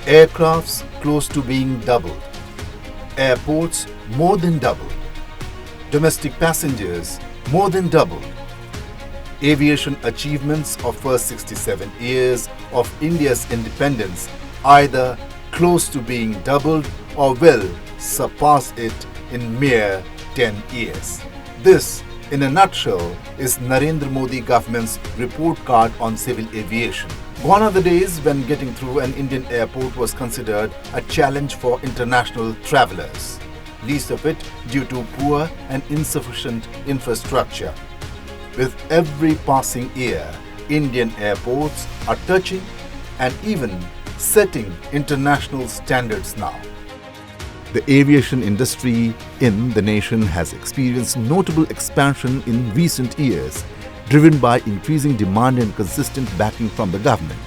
Aircrafts close to being doubled. Airports more than doubled. Domestic passengers more than doubled. Aviation achievements of first 67 years of India's independence either close to being doubled or will surpass it in mere 10 years. This, in a nutshell, is Narendra Modi government's report card on civil aviation. Gone are the days when getting through an Indian airport was considered a challenge for international travellers, least of it due to poor and insufficient infrastructure. With every passing year, Indian airports are touching and even setting international standards now. The aviation industry in the nation has experienced notable expansion in recent years, driven by increasing demand and consistent backing from the government.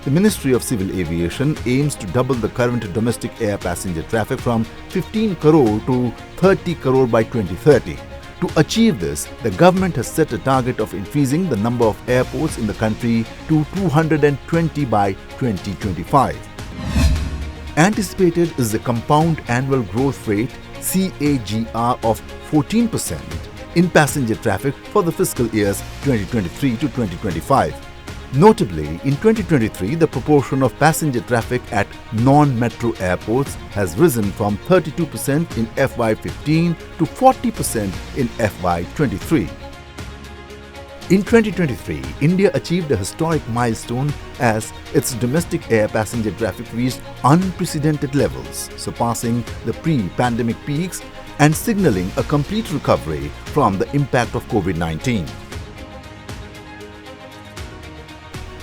The Ministry of Civil Aviation aims to double the current domestic air passenger traffic from 15 crore to 30 crore by 2030. To achieve this, the government has set a target of increasing the number of airports in the country to 220 by 2025. Anticipated is the compound annual growth rate CAGR of 14% in passenger traffic for the fiscal years 2023 to 2025. Notably, in 2023, the proportion of passenger traffic at non-metro airports has risen from 32% in FY15 to 40% in FY23. In 2023, India achieved a historic milestone as its domestic air passenger traffic reached unprecedented levels, surpassing the pre-pandemic peaks and signaling a complete recovery from the impact of COVID-19.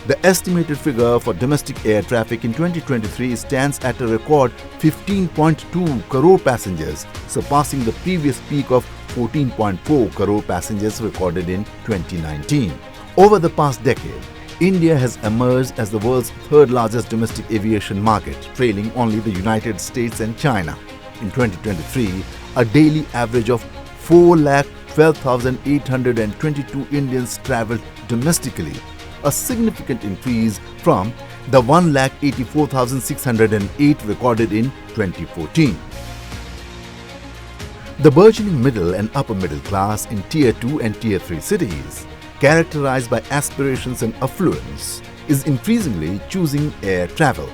The estimated figure for domestic air traffic in 2023 stands at a record 15.2 crore passengers, surpassing the previous peak of 14.4 crore passengers recorded in 2019. Over the past decade, India has emerged as the world's third largest domestic aviation market, trailing only the United States and China. In 2023, a daily average of 4,12,822 Indians travelled domestically, a significant increase from the 1,84,608 recorded in 2014. The burgeoning middle and upper middle class in Tier 2 and Tier 3 cities, characterized by aspirations and affluence, is increasingly choosing air travel.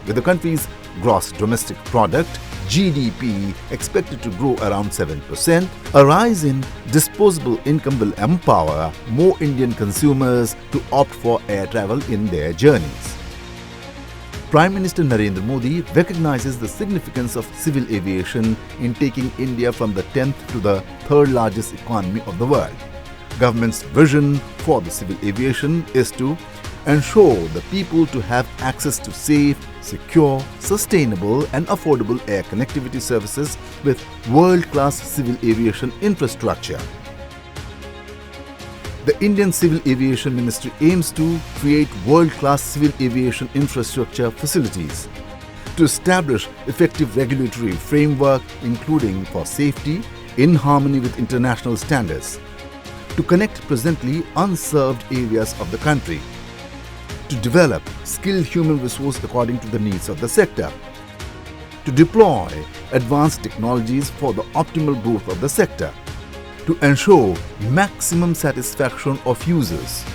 With the country's gross domestic product GDP expected to grow around 7%, a rise in disposable income will empower more Indian consumers to opt for air travel in their journeys. Prime Minister Narendra Modi recognizes the significance of civil aviation in taking India from the 10th to the third largest economy of the world. Government's vision for the civil aviation is to ensure the people to have access to safe, secure, sustainable and affordable air connectivity services with world-class civil aviation infrastructure. The Indian Civil Aviation Ministry aims to create world-class civil aviation infrastructure facilities, to establish effective regulatory framework including for safety in harmony with international standards, to connect presently unserved areas of the country, to develop skilled human resource according to the needs of the sector, to deploy advanced technologies for the optimal growth of the sector, to ensure maximum satisfaction of users.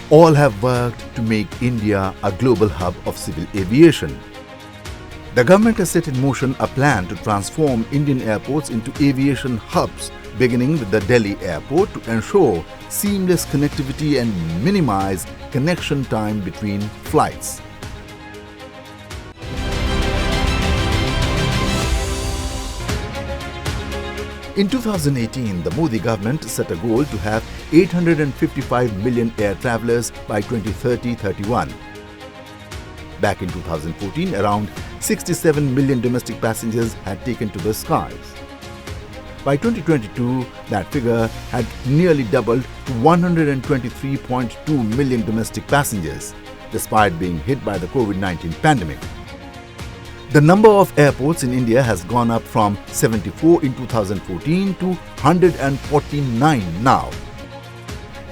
All have worked to make India a global hub of civil aviation. The government has set in motion a plan to transform Indian airports into aviation hubs, beginning with the Delhi airport to ensure seamless connectivity and minimize connection time between flights. In 2018, the Modi government set a goal to have 855 million air travellers by 2030-31. Back in 2014, around 67 million domestic passengers had taken to the skies. By 2022, that figure had nearly doubled to 123.2 million domestic passengers, despite being hit by the COVID-19 pandemic. The number of airports in India has gone up from 74 in 2014 to 149 now.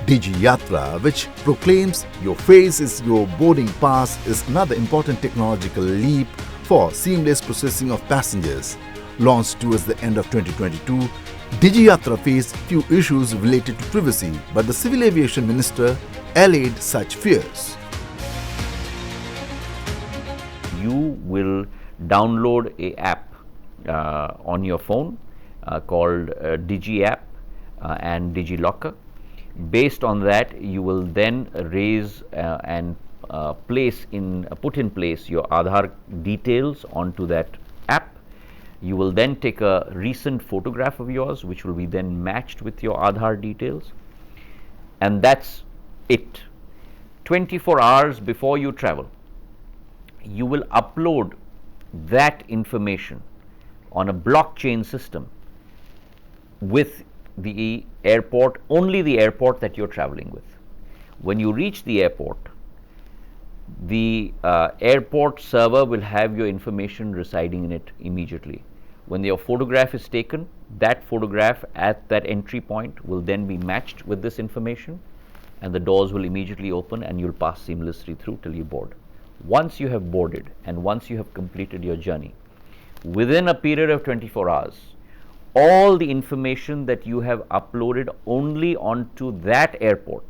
Digi Yatra, which proclaims your face is your boarding pass, is another important technological leap for seamless processing of passengers. Launched towards the end of 2022, Digi Yatra faced few issues related to privacy, but the Civil Aviation Minister allayed such fears. You will download a app on your phone called Digi app and Digi Locker. Based on that, you will then raise and put in place your Aadhaar details onto that app. You will then take a recent photograph of yours, which will be then matched with your Aadhaar details, and that's it. 24 hours before you travel, you will upload that information on a blockchain system with the airport, only the airport that you're traveling with. When you reach the airport, the airport server will have your information residing in it immediately. When your photograph is taken, that photograph at that entry point will then be matched with this information, and the doors will immediately open and you'll pass seamlessly through till you board. Once you have boarded and once you have completed your journey, within a period of 24 hours, all the information that you have uploaded only onto that airport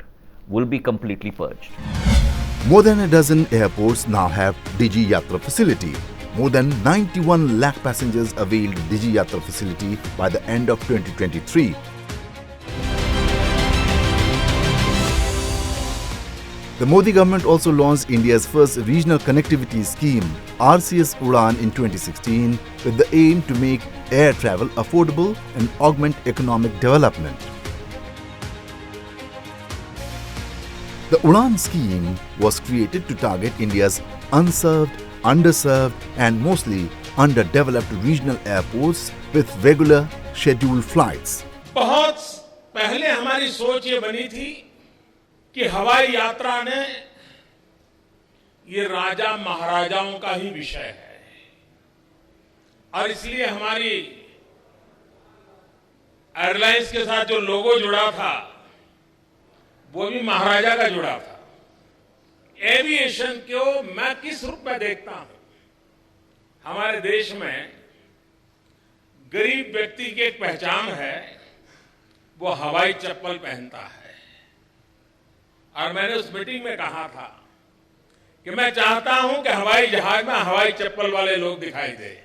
will be completely purged. More than a dozen airports now have Digi Yatra facility. More than 91 lakh passengers availed Digi Yatra facility by the end of 2023. The Modi government also launched India's first regional connectivity scheme, RCS Udan, in 2016 with the aim to make air travel affordable and augment economic development. The Udan scheme was created to target India's unserved, underserved and mostly underdeveloped regional airports with regular scheduled flights. बहुत पहले हमारी सोच ये बनी थी कि हवाई यात्रा ने ये राजा महाराजाओं का ही विषय है और इसलिए हमारी एयरलाइंस के साथ जो लोगो जुड़ा था वो भी महाराजा का जुड़ा था। एविएशन को मैं किस रूप में देखता हूं, हमारे देश में गरीब व्यक्ति की एक पहचान है, वो हवाई चप्पल पहनता है। और मैंने उस मीटिंग में कहा था कि मैं चाहता हूं कि हवाई जहाज में हवाई चप्पल वाले लोग दिखाई दे।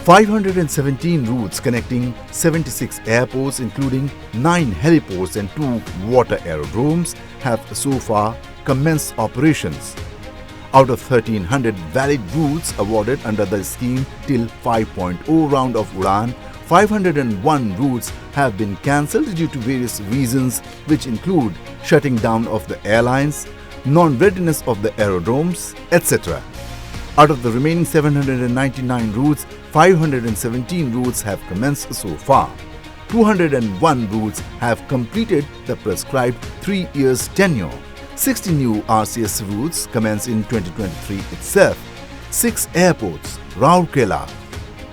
517 routes connecting 76 airports, including 9 heliports and 2 water aerodromes, have so far commenced operations. Out of 1,300 valid routes awarded under the scheme till 5.0 round of Udan, 501 routes have been cancelled due to various reasons, which include shutting down of the airlines, non-readiness of the aerodromes, etc. Out of the remaining 799 routes, 517 routes have commenced so far. 201 routes have completed the prescribed 3 years tenure. 60 new RCS routes commence in 2023 itself. 6 airports, Rourkela,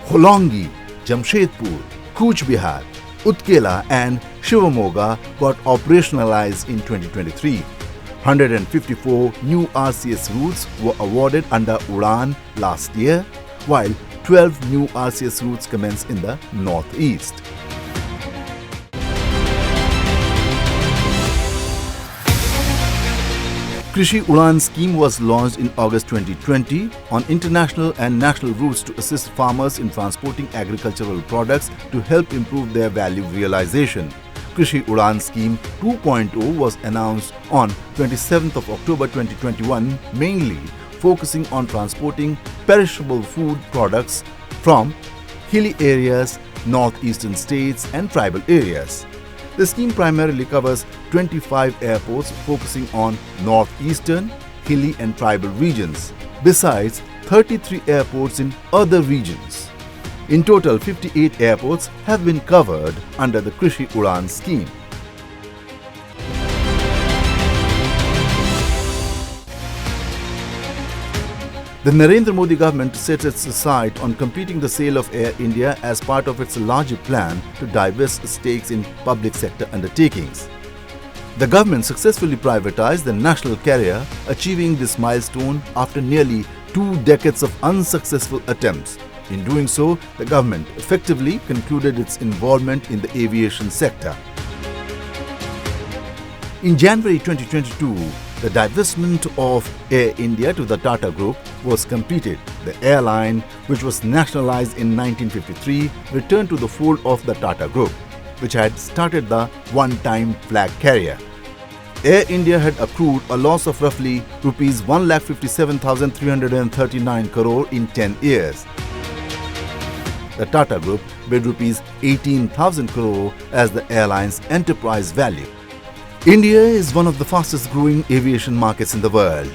Holongi, Jamshedpur, Cooch Behar, Utkela and Shivamoga got operationalized in 2023. 154 new RCS routes were awarded under Udan last year, while 12 new RCS routes commenced in the northeast. Krishi Udan scheme was launched in August 2020 on international and national routes to assist farmers in transporting agricultural products to help improve their value realization. Krishi Udan Scheme 2.0 was announced on 27th of October 2021, mainly focusing on transporting perishable food products from hilly areas, northeastern states and tribal areas. The scheme primarily covers 25 airports focusing on northeastern, hilly and tribal regions, besides 33 airports in other regions. In total, 58 airports have been covered under the Krishi Udan scheme. The Narendra Modi government sets its sight on completing the sale of Air India as part of its larger plan to divest stakes in public sector undertakings. The government successfully privatized the national carrier, achieving this milestone after nearly 2 decades of unsuccessful attempts. In doing so, the government effectively concluded its involvement in the aviation sector. In January 2022, the divestment of Air India to the Tata Group was completed. The airline, which was nationalized in 1953, returned to the fold of the Tata Group, which had started the one-time flag carrier. Air India had accrued a loss of roughly rupees 1,57,339 crore in 10 years. The Tata Group bid rupees 18,000 crore as the airline's enterprise value. India is one of the fastest growing aviation markets in the world.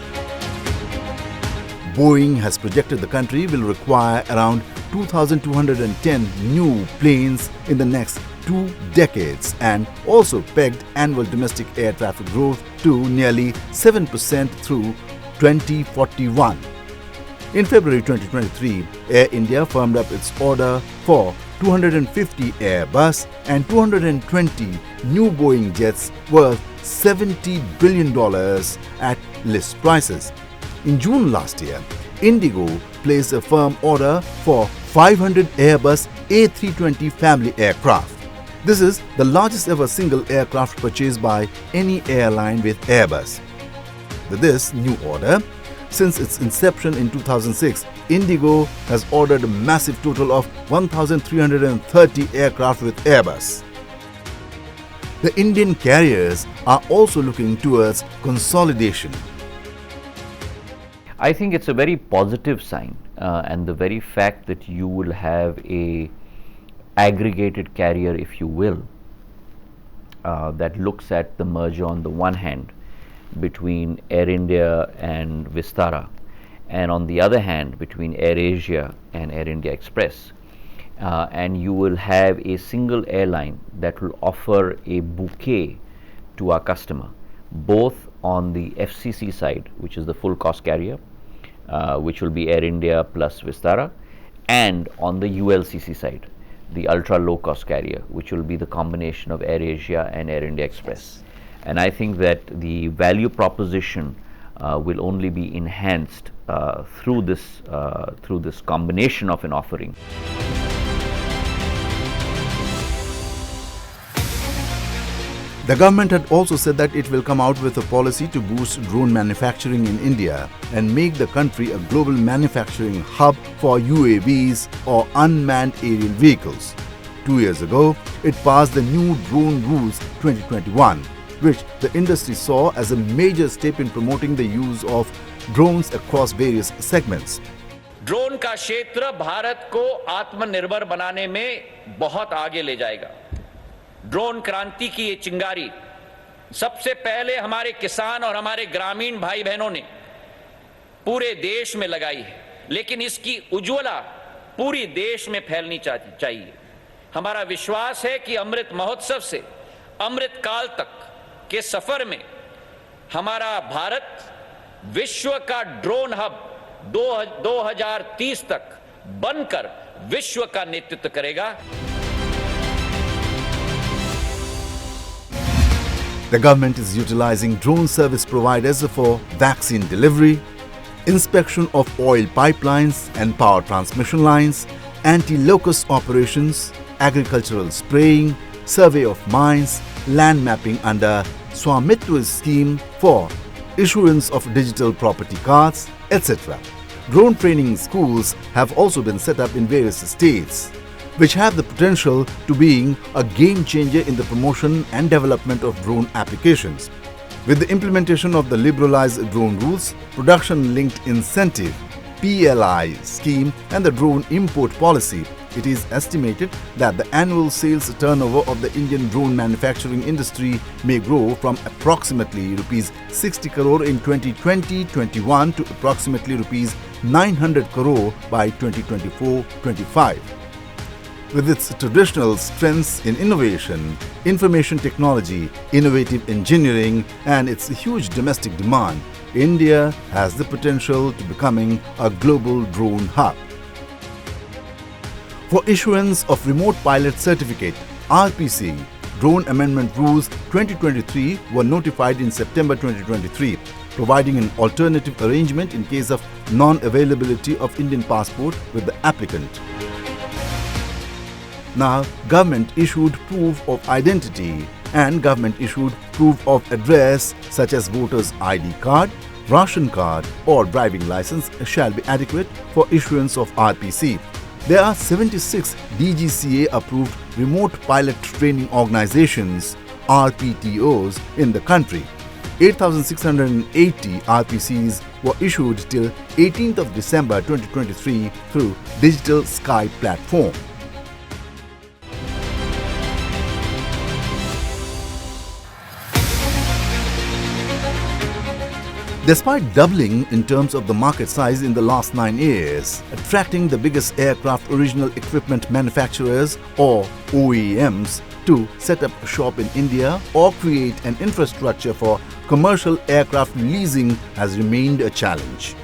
Boeing has projected the country will require around 2,210 new planes in the next 2 decades and also pegged annual domestic air traffic growth to nearly 7% through 2041. In February 2023, Air India firmed up its order for 250 Airbus and 220 new Boeing jets worth $70 billion at list prices. In June last year, Indigo placed a firm order for 500 Airbus A320 family aircraft. This is the largest ever single aircraft purchased by any airline with Airbus. With this new order, since its inception in 2006, Indigo has ordered a massive total of 1,330 aircraft with Airbus. The Indian carriers are also looking towards consolidation. I think it's a very positive sign, and the very fact that you will have a aggregated carrier, if you will, that looks at the merger on the one hand between Air India and Vistara, and on the other hand between Air Asia and Air India Express. And you will have a single airline that will offer a bouquet to our customer, both on the FCC side, which is the full cost carrier, which will be Air India plus Vistara, and on the ULCC side, the ultra low cost carrier, which will be the combination of Air Asia and Air India Express. And I think that the value proposition will only be enhanced through this combination of an offering. The government had also said that it will come out with a policy to boost drone manufacturing in India and make the country a global manufacturing hub for UAVs or unmanned aerial vehicles. 2 years ago, it passed the new Drone Rules 2021, which the industry saw as a major step in promoting the use of drones across various segments. Drone का क्षेत्र भारत को आत्मनिर्भर बनाने में बहुत आगे ले जाएगा। ड्रोन क्रांति की ये चिंगारी सबसे पहले हमारे किसान और हमारे ग्रामीण भाई बहनों ने पूरे देश में लगाई है, लेकिन इसकी उज्ज्वला पूरी देश में फैलनी चाहिए। हमारा विश्वास है कि अमृत महोत्सव से अमृत काल तक के सफर में हमारा भारत विश्व का ड्रोन हब 2030 तक बनकर विश्व का नेतृत्व करेगा। The government is utilizing drone service providers for vaccine delivery, inspection of oil pipelines and power transmission lines, anti-locust operations, agricultural spraying, survey of mines, land mapping under Swamitwa scheme for issuance of digital property cards, etc. Drone training schools have also been set up in various states, which have the potential to being a game changer in the promotion and development of drone applications. With the implementation of the liberalized drone rules, production-linked incentive (PLI) scheme and the drone import policy, it is estimated that the annual sales turnover of the Indian drone manufacturing industry may grow from approximately rupees 60 crore in 2020-21 to approximately rupees 900 crore by 2024-25. With its traditional strengths in innovation, information technology, innovative engineering, and its huge domestic demand, India has the potential to becoming a global drone hub. For issuance of Remote Pilot Certificate (RPC), Drone Amendment Rules 2023 were notified in September 2023, providing an alternative arrangement in case of non-availability of Indian passport with the applicant. Now, government issued proof of identity and government issued proof of address such as voter's ID card, ration card or driving license shall be adequate for issuance of RPC. There are 76 DGCA approved remote pilot training organizations (RPTOs) in the country. 8,680 RPCs were issued till 18th of December 2023 through Digital Sky platform. Despite doubling in terms of the market size in the last 9 years, attracting the biggest aircraft original equipment manufacturers or OEMs to set up shop in India or create an infrastructure for commercial aircraft leasing has remained a challenge.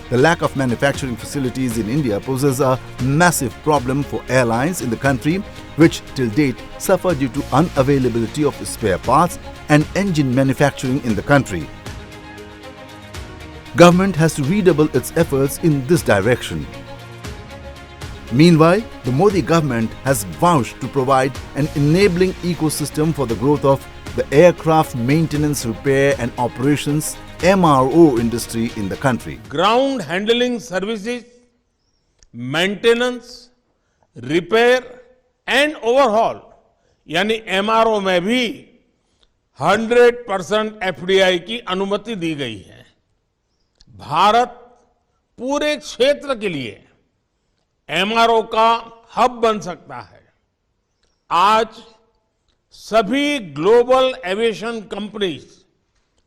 The lack of manufacturing facilities in India poses a massive problem for airlines in the country, which till date suffer due to unavailability of spare parts and engine manufacturing in the country. Government has to redouble its efforts in this direction. Meanwhile, the Modi government has vowed to provide an enabling ecosystem for the growth of the aircraft maintenance, repair and operations (MRO) industry in the country. Ground handling services, maintenance, repair and overhaul यानी MRO में भी 100% FDI की अनुमति दी गई है। भारत पूरे क्षेत्र के लिए एमआरओ का हब बन सकता है। आज सभी ग्लोबल एविएशन कंपनीज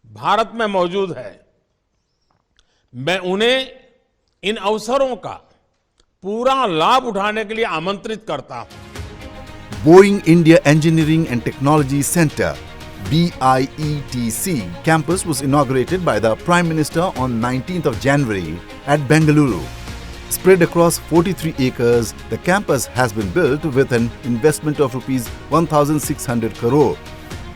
भारत में मौजूद है। मैं उन्हें इन अवसरों का पूरा लाभ उठाने के लिए आमंत्रित करता हूं। Boeing India Engineering and Technology Center BIETC campus was inaugurated by the Prime Minister on 19th of January at Bengaluru. Spread across 43 acres, the campus has been built with an investment of Rs 1,600 crore.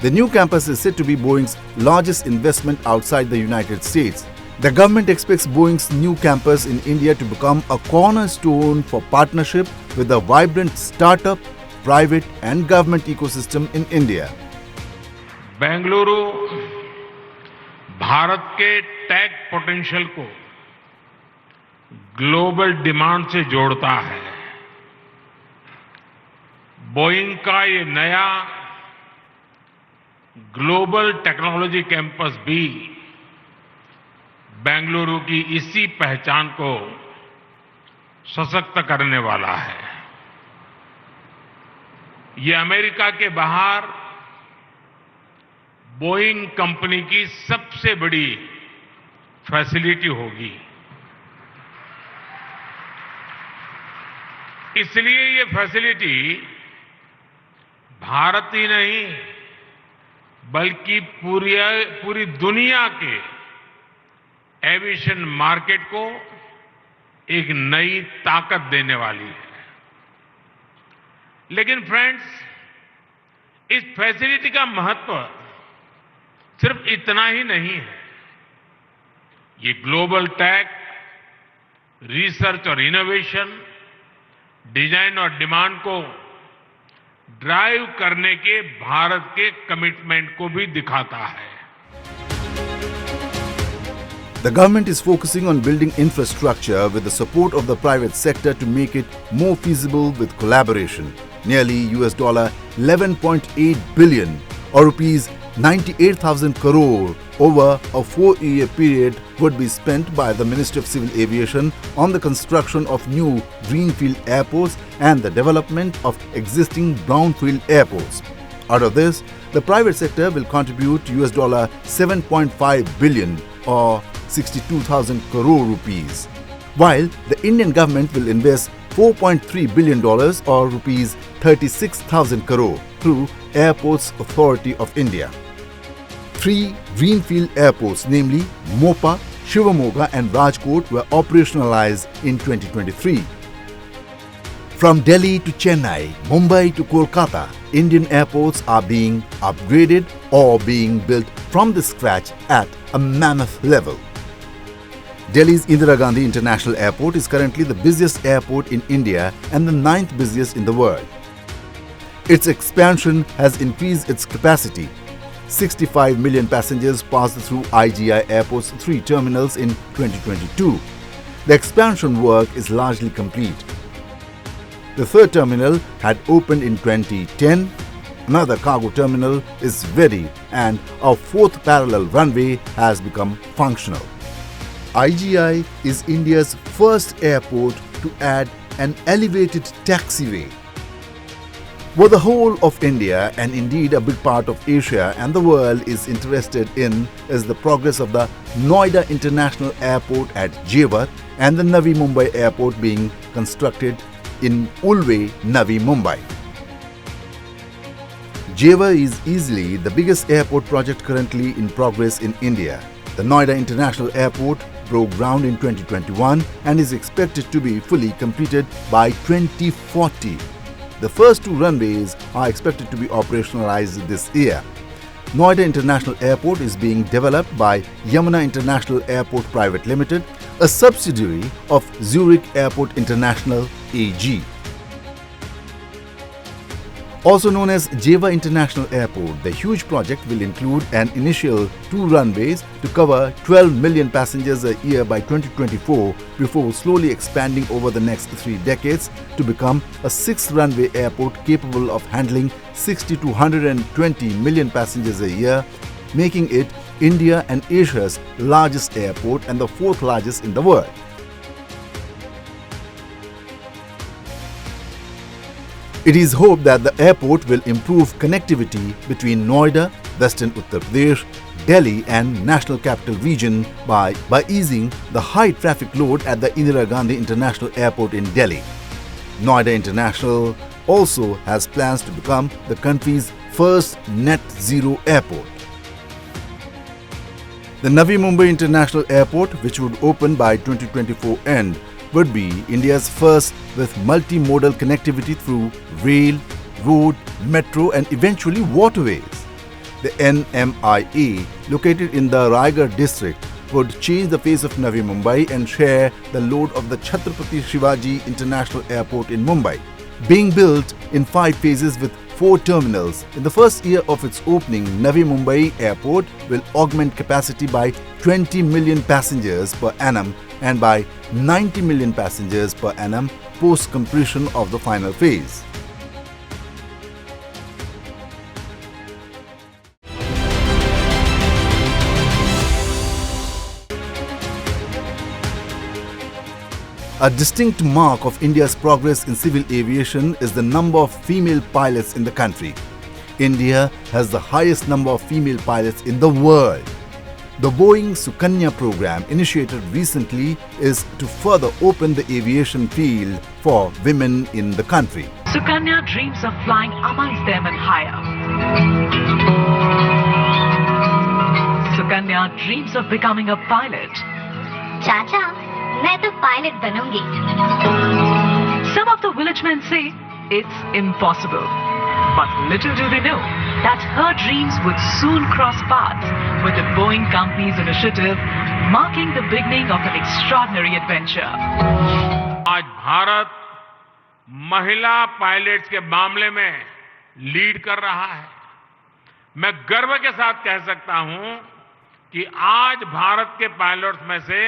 The new campus is said to be Boeing's largest investment outside the United States. The government expects Boeing's new campus in India to become a cornerstone for partnership with a vibrant startup, private and government ecosystem in India. Bengaluru Bharat के take potential को global demand से जोड़ता है। Boeing का ये नया global technology campus भी बेंगलुरु की इसी पहचान को सशक्त करने वाला है। ये अमेरिका के बाहर बोइंग कंपनी की सबसे बड़ी फैसिलिटी होगी। इसलिए ये फैसिलिटी भारत ही नहीं बल्कि पूरी दुनिया के एविएशन मार्केट को एक नई ताकत देने वाली है। लेकिन फ्रेंड्स, इस फैसिलिटी का महत्व सिर्फ इतना ही नहीं है। ये ग्लोबल टेक, रिसर्च और इनोवेशन, डिजाइन और डिमांड को ड्राइव करने के भारत के कमिटमेंट को भी दिखाता है। The government is focusing on building infrastructure with the support of the private sector to make it more feasible with collaboration. Nearly $11.8 billion or rupees 98,000 crore over a 4-year period would be spent by the Ministry of Civil Aviation on the construction of new greenfield airports and the development of existing brownfield airports. Out of this, the private sector will contribute $7.5 billion or 62,000 crore rupees, while the Indian government will invest $4.3 billion or rupees 36,000 crore through Airports Authority of India. 3 greenfield airports, namely Mopa, Shivamogga and Rajkot, were operationalized in 2023. From Delhi to Chennai, Mumbai to Kolkata, Indian airports are being upgraded or being built from the scratch at a mammoth level. Delhi's Indira Gandhi International Airport is currently the busiest airport in India and the 9th busiest in the world. Its expansion has increased its capacity. 65 million passengers passed through IGI Airport's 3 terminals in 2022. The expansion work is largely complete. The 3rd terminal had opened in 2010. Another cargo terminal is ready and a 4th parallel runway has become functional. IGI is India's first airport to add an elevated taxiway. What the whole of India and indeed a big part of Asia and the world is interested in is the progress of the Noida International Airport at Jewar and the Navi Mumbai Airport being constructed in Ulve, Navi Mumbai. Jewar is easily the biggest airport project currently in progress in India. The Noida International Airport broke ground in 2021 and is expected to be fully completed by 2040. The first 2 runways are expected to be operationalized this year. Noida International Airport is being developed by Yamuna International Airport Private Limited, a subsidiary of Zurich Airport International AG. Also known as Jewar International Airport, the huge project will include an initial 2 runways to cover 12 million passengers a year by 2024 before slowly expanding over the next 3 decades to become a 6th runway airport capable of handling 60 to 120 million passengers a year, making it India and Asia's largest airport and the 4th largest in the world. It is hoped that the airport will improve connectivity between Noida, Western Uttar Pradesh, Delhi and National Capital Region by easing the high traffic load at the Indira Gandhi International Airport in Delhi. Noida International also has plans to become the country's first net zero airport. The Navi Mumbai International Airport, which would open by 2024 end, would be India's first with multimodal connectivity through rail, road, metro and eventually waterways. The NMIA, located in the Raigad district, would change the face of Navi Mumbai and share the load of the Chhatrapati Shivaji International Airport in Mumbai. Being built in 5 phases with 4 terminals, in the first year of its opening, Navi Mumbai Airport will augment capacity by 20 million passengers per annum and by 90 million passengers per annum post completion of the final phase. A distinct mark of India's progress in civil aviation is the number of female pilots in the country. India has the highest number of female pilots in the world. The Boeing Sukanya program, initiated recently, is to further open the aviation field for women in the country. Sukanya dreams of flying amongst them and higher. Sukanya dreams of becoming a pilot. चाचा, मैं तो pilot बनूंगी। Some of the village men say it's impossible. But little do they know that her dreams would soon cross paths with the Boeing company's initiative, marking the beginning of an extraordinary adventure. आज भारत महिला pilots के मामले में lead कर रहा है। मैं गर्व के साथ कह सकता हूं कि आज भारत के पायलट्स में से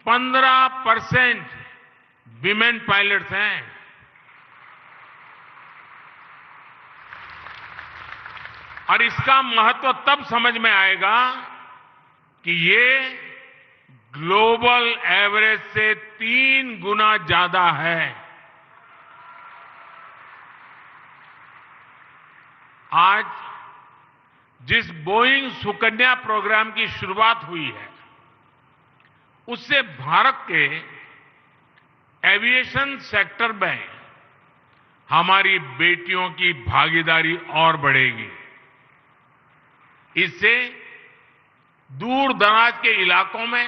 15% विमेन पायलट्स हैं। और इसका महत्व तब समझ में आएगा कि ये ग्लोबल एवरेज से 3 गुना ज्यादा है। आज जिस बोइंग सुकन्या प्रोग्राम की शुरुआत हुई है, उससे भारत के एविएशन सेक्टर में हमारी बेटियों की भागीदारी और बढ़ेगी। इससे दूर दराज के इलाकों में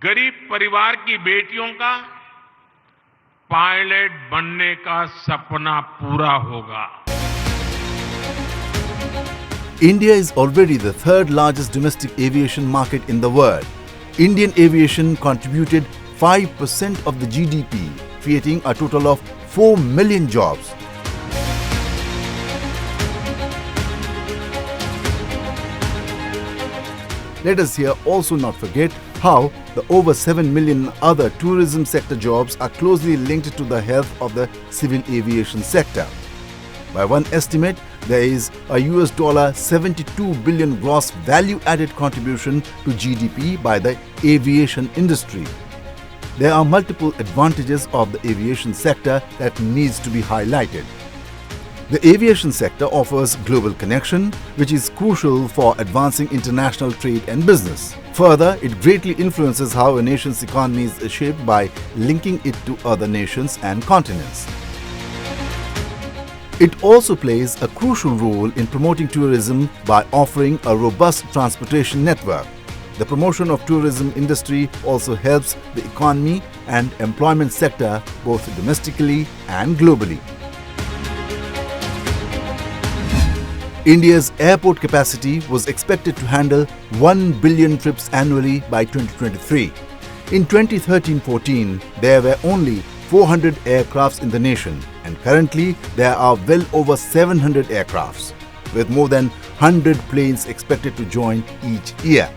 गरीब परिवार की बेटियों का पायलट बनने का सपना पूरा होगा। India is already the third largest domestic aviation market in the world. Indian aviation contributed 5% of the GDP, creating a total of 4 million jobs. Let us here also not forget how the over 7 million other tourism sector jobs are closely linked to the health of the civil aviation sector. By one estimate, there is a $72 billion gross value-added contribution to GDP by the aviation industry. There are multiple advantages of the aviation sector that needs to be highlighted. The aviation sector offers global connection, which is crucial for advancing international trade and business. Further, it greatly influences how a nation's economy is shaped by linking it to other nations and continents. It also plays a crucial role in promoting tourism by offering a robust transportation network. The promotion of tourism industry also helps the economy and employment sector both domestically and globally. India's airport capacity was expected to handle 1 billion trips annually by 2023. In 2013-14, there were only 400 aircrafts in the nation, and currently there are well over 700 aircrafts, with more than 100 planes expected to join each year.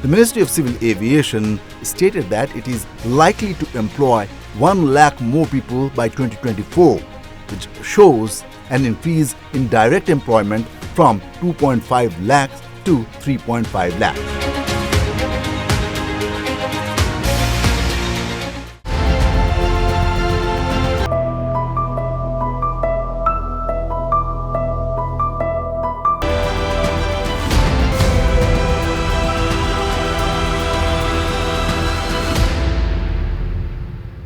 The Ministry of Civil Aviation stated that it is likely to employ 1 lakh more people by 2024, which shows an increase in direct employment from 2.5 lakhs to 3.5 lakhs.